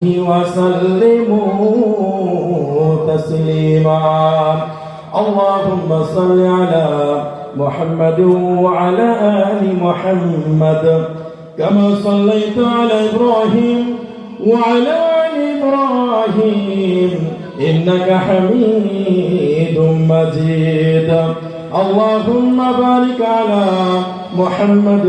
وسلموا تسليما. اللهم صل على محمد وعلى آل محمد كما صليت على إبراهيم وعلى آل إبراهيم إنك حميد مجيد. اللهم بارك على محمد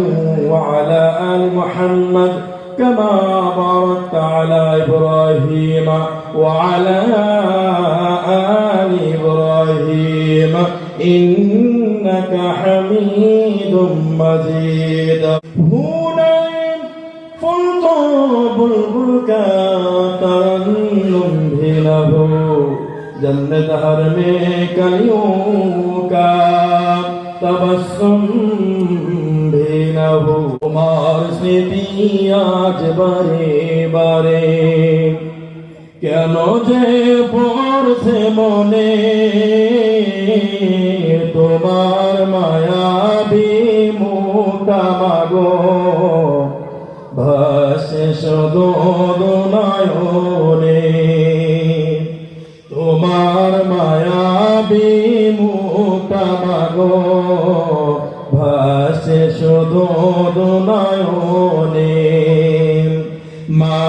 وعلى آل محمد كما باركت على إبراهيم وعلى آل إبراهيم إنك حميد مجيد. هناك فلت बुलबुल का तरन्नुम भी न हो, जन्नत हर में कलियों का तबस्सुम भी न हो। তোমার স্মৃতি আজ বারে বারে কেন যে পড়ছে মনে, তোমার মায়াবী মুখটা মাগো ভাসে শুধু নয়নে। তোমার মায়াবী মুখটা মাগো ভাসে শুধু নয়নে। মা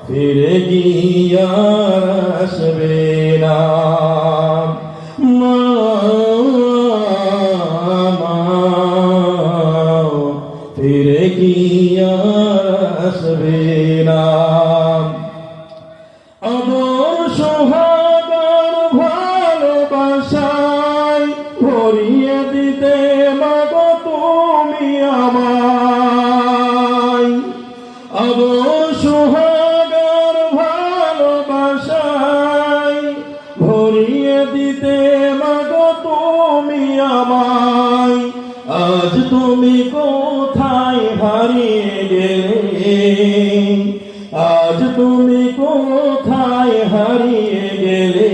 ফিরে গিয়া আসবে না, ফিরে গিয়া আসবে না। আমার সোহাগার ভালোবাসায় ভরিয়ে দিতে মাগো তুমি আমায়। আমার সোহাগার ভালোবাসায় ভরিয়ে দিতে মাগো তুমি আমায়। আজ তুমি কোথায় হারিয়ে গেলে, আজ তুমি কোথায় হারিয়ে গেলে,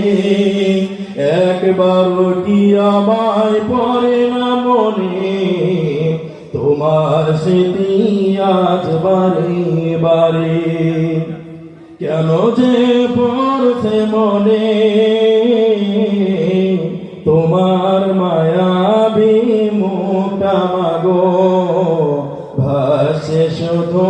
একবার কি আমায় পড়ে না মনে, তোমার স্মৃতি আজ বারে বারে কেন যে পড়ছে মনে, তোমার মায়াবী মুখটা মাগো ভাসে শুধু